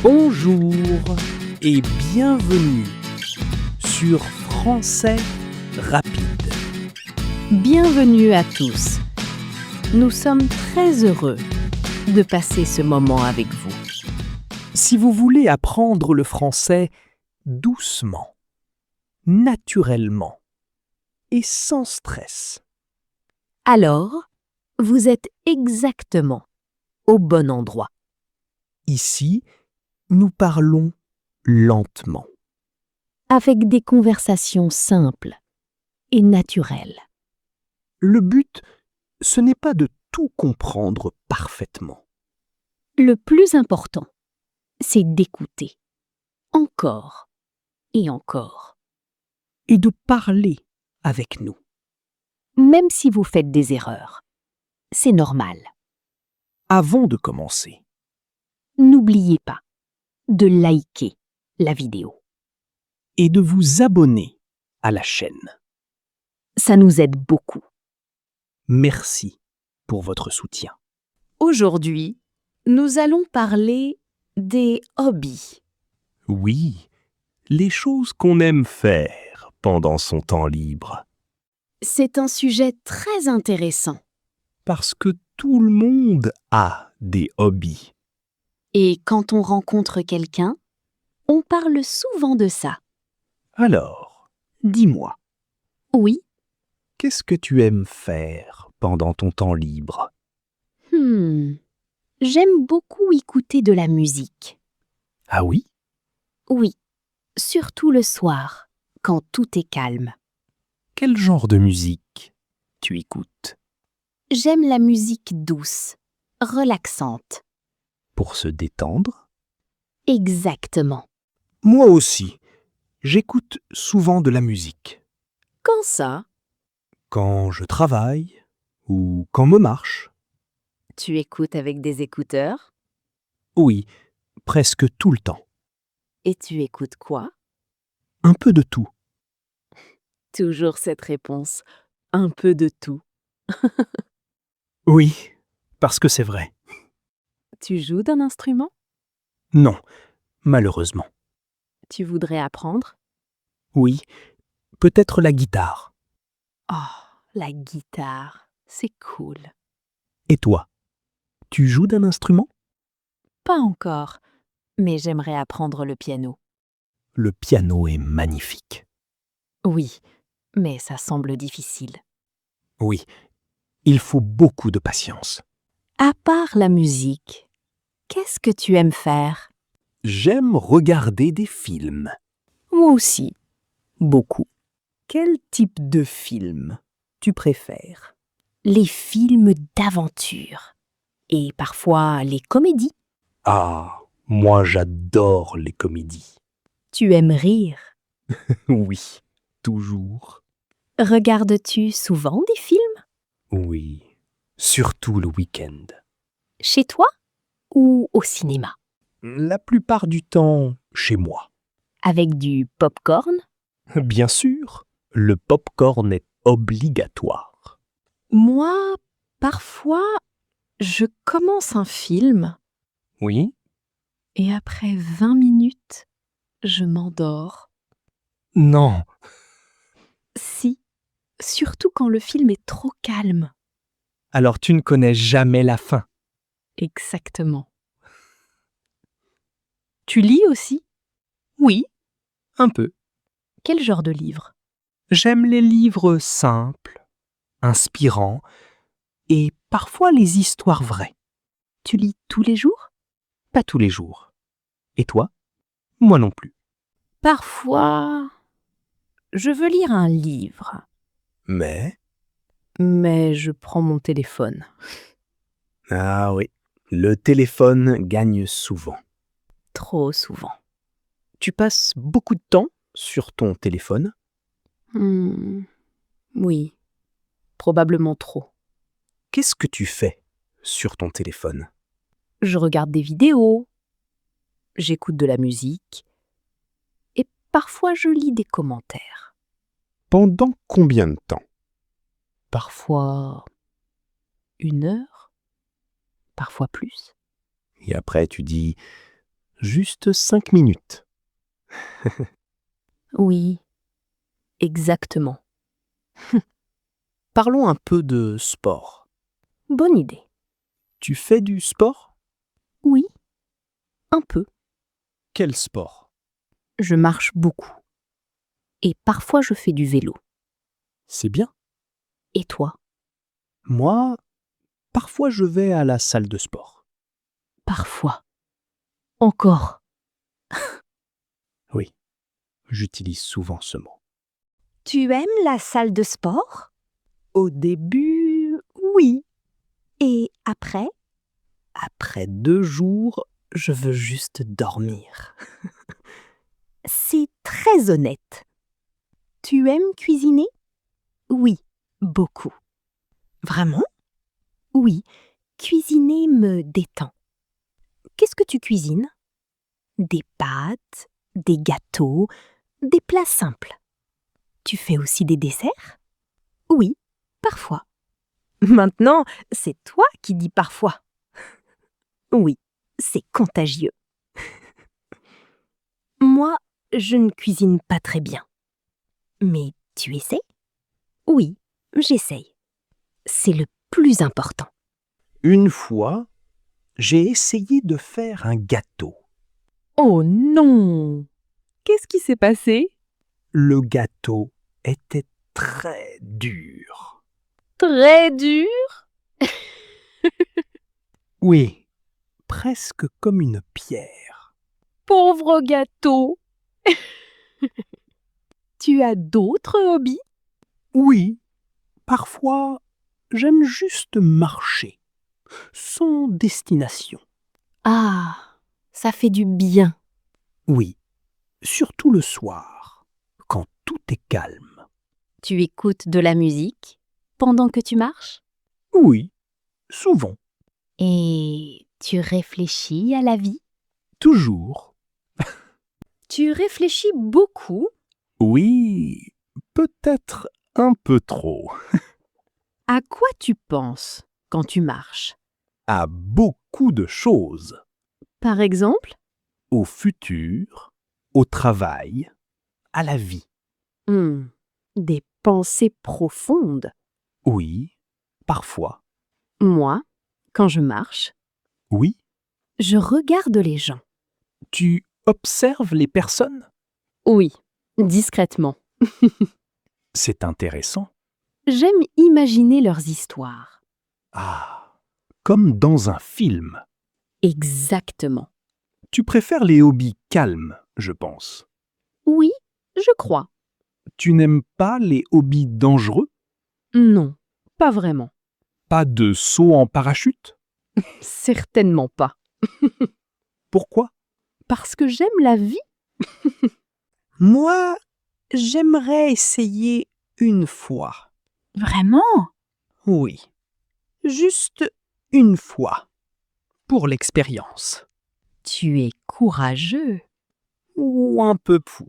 Bonjour et bienvenue sur Français Rapide. Bienvenue à tous. Nous sommes très heureux de passer ce moment avec vous. Si vous voulez apprendre le français doucement, naturellement et sans stress, Alors, vous êtes exactement au bon endroit. ici, nous parlons lentement. Avec des conversations simples et naturelles. Le but, ce n'est pas de tout comprendre parfaitement. Le plus important, c'est d'écouter. Encore et encore. Et de parler avec nous. Même si vous faites des erreurs. C'est normal. Avant de commencer, N'oubliez pas de liker la vidéo. et de vous abonner à la chaîne. Ça nous aide beaucoup. Merci pour votre soutien. Aujourd'hui, nous allons parler des hobbies. Oui, les choses qu'on aime faire pendant son temps libre. C'est un sujet très intéressant. Parce que tout le monde a des hobbies. Et quand on rencontre quelqu'un, on parle souvent de ça. Alors, Dis-moi, Oui, qu'est-ce que tu aimes faire pendant ton temps libre? j'aime beaucoup écouter de la musique. Ah oui? Oui, surtout le soir, quand tout est calme. Quel genre de musique tu écoutes? J'aime la musique douce, relaxante. Pour se détendre? Exactement. moi aussi, j'écoute souvent de la musique. Quand ça? Quand je travaille ou quand me marche. Tu écoutes avec des écouteurs? Oui, presque tout le temps. Et tu écoutes quoi? Un peu de tout. Toujours cette réponse. Un peu de tout. Oui, parce que c'est vrai. Tu joues d'un instrument? Non, malheureusement. Tu voudrais apprendre? Oui, peut-être la guitare. Oh, la guitare, c'est cool. Et toi, tu joues d'un instrument? Pas encore, mais j'aimerais apprendre le piano. Le piano est magnifique. Oui, mais ça semble difficile. Oui, il faut beaucoup de patience. À part la musique, qu'est-ce que tu aimes faire? J'aime regarder des films. Moi aussi. Beaucoup. Quel type de film tu préfères? Les films d'aventure. Et parfois les comédies. Ah, moi j'adore les comédies. Tu aimes rire. Oui, toujours. Regardes-tu souvent des films? Oui, surtout le week-end. Chez toi ou au cinéma? La plupart du temps, chez moi. Avec du popcorn? Bien sûr, le popcorn est obligatoire. Moi, parfois, je commence un film Oui? et après 20 minutes, je m'endors. Non. Si, surtout quand le film est trop calme. Alors tu ne connais jamais la fin. Exactement. Tu lis aussi? Oui, un peu. Quel genre de livre? J'aime les livres simples, inspirants et parfois les histoires vraies. Tu lis tous les jours? Pas tous les jours. Et toi? Moi non plus. Parfois, je veux lire un livre, Mais? mais je prends mon téléphone. Ah oui, le téléphone gagne souvent. Trop souvent. Tu passes beaucoup de temps sur ton téléphone? Oui, probablement trop. Qu'est-ce que tu fais sur ton téléphone? Je regarde des vidéos, j'écoute de la musique et parfois je lis des commentaires. Pendant combien de temps? Parfois 1 heure, parfois plus. Et après tu dis, Juste 5 minutes. Oui, exactement. Parlons un peu de sport. Bonne idée. Tu fais du sport? Oui, un peu. Quel sport? Je marche beaucoup. Et parfois je fais du vélo. C'est bien. Et toi? Moi, parfois je vais à la salle de sport. Parfois. Encore. Oui, j'utilise souvent ce mot. Tu aimes la salle de sport? Au début, oui. Et après? Après 2 jours, je veux juste dormir. C'est très honnête. Tu aimes cuisiner? Oui, beaucoup. Vraiment? Oui, cuisiner me détend. Qu'est-ce que tu cuisines? Des pâtes, des gâteaux, des plats simples. Tu fais aussi des desserts? Oui, parfois. Maintenant, c'est toi qui dis parfois. Oui, c'est contagieux. Moi, je ne cuisine pas très bien. Mais tu essaies? Oui, j'essaye. C'est le plus important. Une fois, j'ai essayé de faire un gâteau. Oh non! Qu'est-ce qui s'est passé? Le gâteau était très dur. Très dur? Oui, presque comme une pierre. Pauvre gâteau! Tu as d'autres hobbies? Oui, parfois, j'aime juste marcher, sans destination. Ah, ça fait du bien. Oui, surtout le soir, quand tout est calme. Tu écoutes de la musique pendant que tu marches? Oui, souvent, Et tu réfléchis à la vie? toujours. Tu réfléchis beaucoup? Oui, peut-être un peu trop. À quoi tu penses quand tu marches? À beaucoup de choses. Par exemple? Au futur, au travail, à la vie. Des pensées profondes. Oui, parfois. Moi, quand je marche, Oui, je regarde les gens. Tu observes les personnes? Oui, discrètement. c'est intéressant. J'aime imaginer leurs histoires. Ah, comme dans un film. Exactement. Tu préfères les hobbies calmes, je pense. Oui, je crois. Tu n'aimes pas les hobbies dangereux? Non, pas vraiment. Pas de saut en parachute? Certainement pas. Pourquoi? Parce que j'aime la vie. Moi, j'aimerais essayer une fois. Vraiment? Oui, juste une fois. Pour l'expérience. Tu es courageux. Ou un peu fou.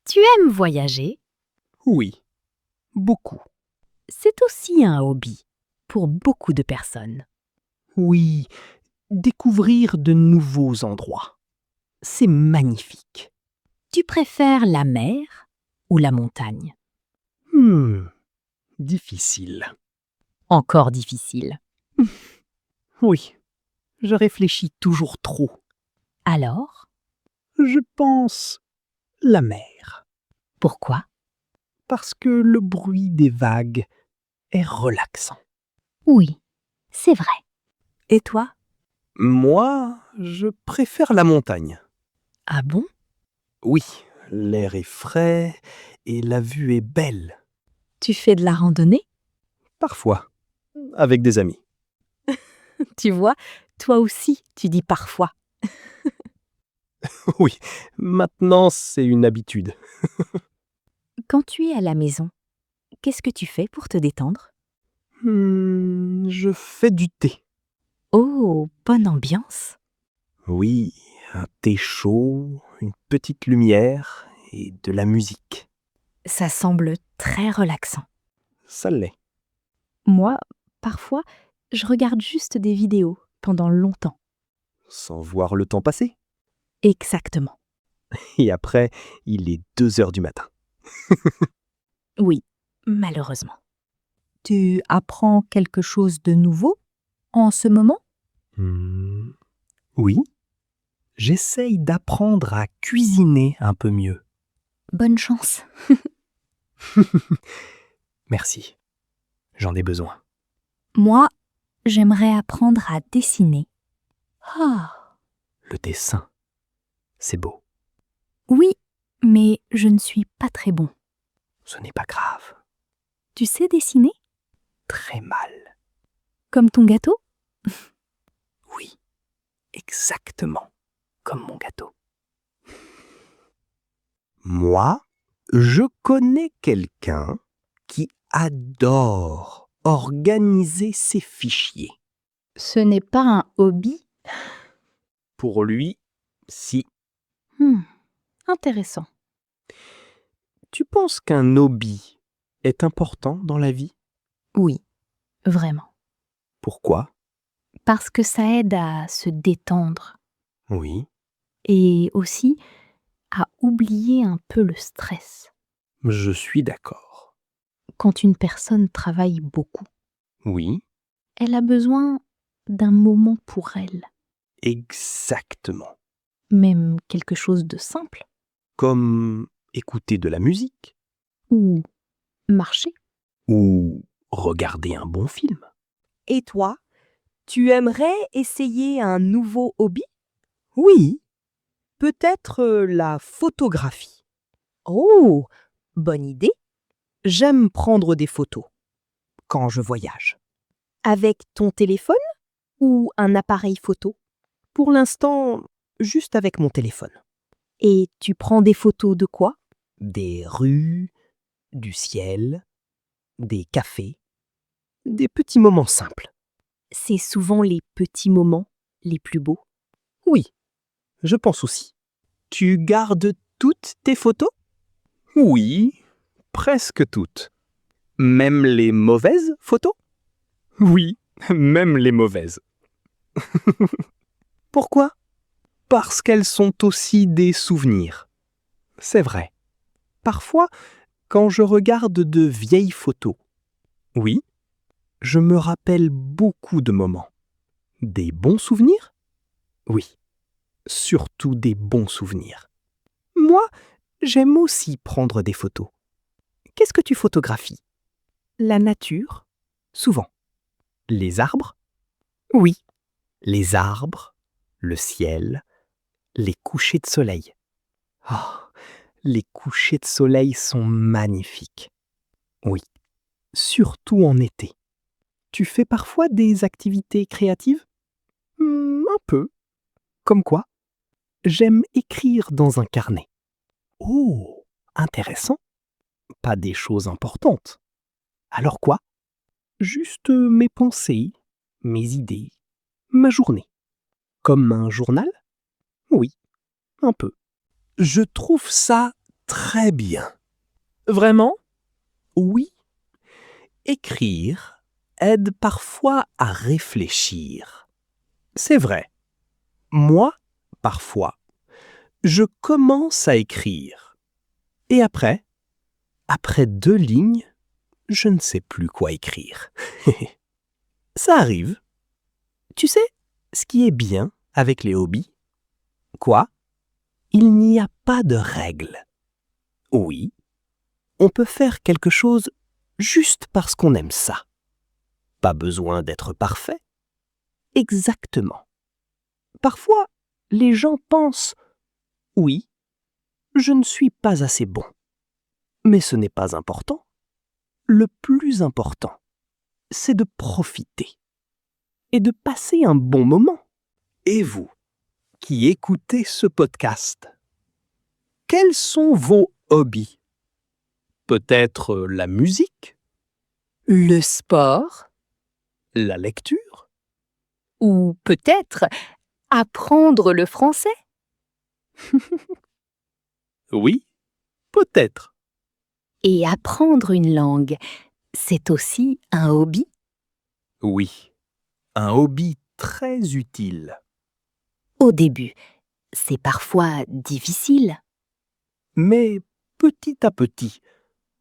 Tu aimes voyager. Oui, beaucoup. C'est aussi un hobby pour beaucoup de personnes. Oui, découvrir de nouveaux endroits. C'est magnifique. Tu préfères la mer ou la montagne? Difficile. Encore difficile. Oui, je réfléchis toujours trop. Alors, Je pense la mer. pourquoi? Parce que le bruit des vagues est relaxant. Oui, c'est vrai. Et toi? Moi, je préfère la montagne. Ah bon? Oui, l'air est frais et la vue est belle. Tu fais de la randonnée? Parfois, avec des amis. Tu vois, toi aussi, tu dis parfois. Oui, maintenant c'est une habitude. Quand tu es à la maison, qu'est-ce que tu fais pour te détendre? Je fais du thé. Oh, bonne ambiance. Oui, un thé chaud, une petite lumière et de la musique. Ça semble très relaxant. Ça l'est. Moi, parfois, je regarde juste des vidéos pendant longtemps. sans voir le temps passer. Exactement. Et après, il est 2 heures du matin. Oui, malheureusement. Tu apprends quelque chose de nouveau en ce moment? Oui. J'essaye d'apprendre à cuisiner un peu mieux. Bonne chance. Merci. J'en ai besoin. Moi, j'aimerais apprendre à dessiner. Ah, Le dessin, c'est beau. Oui, mais je ne suis pas très bon. Ce n'est pas grave. Tu sais dessiner? Très mal. Comme ton gâteau? Oui. Exactement comme mon gâteau. Moi, je connais quelqu'un qui adore organiser ses fichiers. ce n'est pas un hobby? Pour lui, si. Intéressant. Tu penses qu'un hobby est important dans la vie? Oui, vraiment. Pourquoi? Parce que ça aide à se détendre Oui, et aussi à oublier un peu le stress. je suis d'accord. Quand une personne travaille beaucoup, Oui, elle a besoin d'un moment pour elle, exactement. même quelque chose de simple, Comme écouter de la musique ou marcher. ou regarder un bon film. Et toi, tu aimerais essayer un nouveau hobby? Oui, peut-être la photographie. Oh, bonne idée. J'aime prendre des photos quand je voyage. Avec ton téléphone ou un appareil photo? Pour l'instant, juste avec mon téléphone. Et tu prends des photos de quoi? Des rues, du ciel, des cafés, des petits moments simples. C'est souvent les petits moments les plus beaux. Oui, je pense aussi. Tu gardes toutes tes photos? Oui, presque toutes. Même les mauvaises photos? Oui, même les mauvaises. Pourquoi? Parce qu'elles sont aussi des souvenirs. C'est vrai. Parfois, quand je regarde de vieilles photos, oui, je me rappelle beaucoup de moments. Des bons souvenirs? Oui, surtout des bons souvenirs. Moi, j'aime aussi prendre des photos. Qu'est-ce que tu photographies? La nature? Souvent. Les arbres? Oui. Les arbres, le ciel, les couchers de soleil. Oh, les couchers de soleil sont magnifiques. Oui, surtout en été. Tu fais parfois des activités créatives? Un peu. Comme quoi? J'aime écrire dans un carnet. Oh, intéressant. Pas des choses importantes. Alors quoi? Juste mes pensées, mes idées, ma journée. Comme un journal? Oui, un peu. Je trouve ça très bien. Vraiment? Oui. Écrire aide parfois à réfléchir. C'est vrai. Moi, parfois, je commence à écrire. Et après 2 lignes, je ne sais plus quoi écrire. Ça arrive. Tu sais, ce qui est bien avec les hobbies? Quoi? Il n'y a pas de règles. Oui, on peut faire quelque chose juste parce qu'on aime ça. Pas besoin d'être parfait. Exactement. Parfois, les gens pensent « Oui, je ne suis pas assez bon. » Mais ce n'est pas important. Le plus important, c'est de profiter et de passer un bon moment. Et vous, qui écoutez ce podcast, quels sont vos hobbies? Peut-être la musique, Le sport, la lecture, ou peut-être apprendre le français. oui, peut-être. Et apprendre une langue, c'est aussi un hobby. Oui, un hobby très utile. Au début, c'est parfois difficile. Mais petit à petit,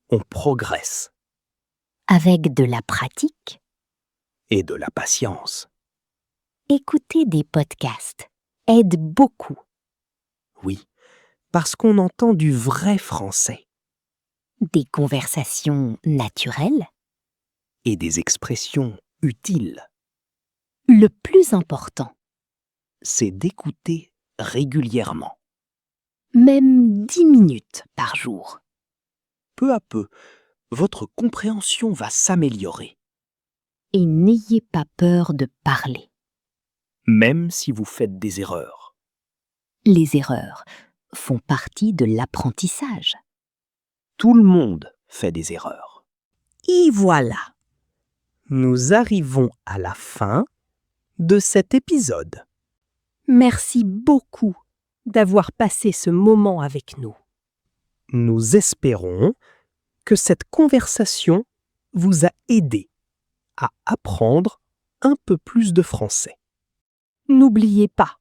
on progresse Avec de la pratique, et de la patience. écouter des podcasts aide beaucoup. Oui, parce qu'on entend du vrai français Des conversations naturelles. et des expressions utiles. Le plus important, C'est d'écouter régulièrement. même 10 minutes par jour. Peu à peu, votre compréhension va s'améliorer, Et n'ayez pas peur de parler. même si vous faites des erreurs. Les erreurs font partie de l'apprentissage. Tout le monde fait des erreurs. Et voilà. Nous arrivons à la fin de cet épisode. Merci beaucoup d'avoir passé ce moment avec nous. Nous espérons que cette conversation vous a aidé à apprendre un peu plus de français. N'oubliez pas,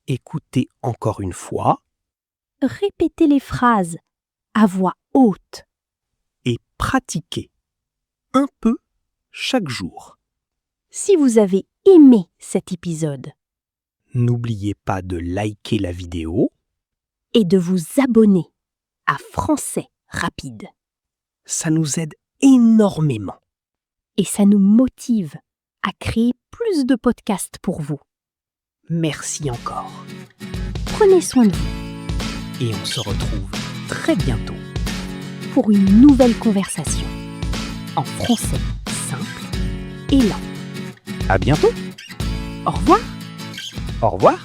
Écoutez encore une fois Répétez les phrases à voix haute. et pratiquez un peu chaque jour. Si vous avez aimé cet épisode N'oubliez pas de liker la vidéo. et de vous abonner à Français Rapide. Ça nous aide énormément. Et ça nous motive à créer plus de podcasts pour vous. Merci encore. Prenez soin de vous Et on se retrouve très bientôt. pour une nouvelle conversation en français simple et lent. À bientôt. Au revoir! Au revoir.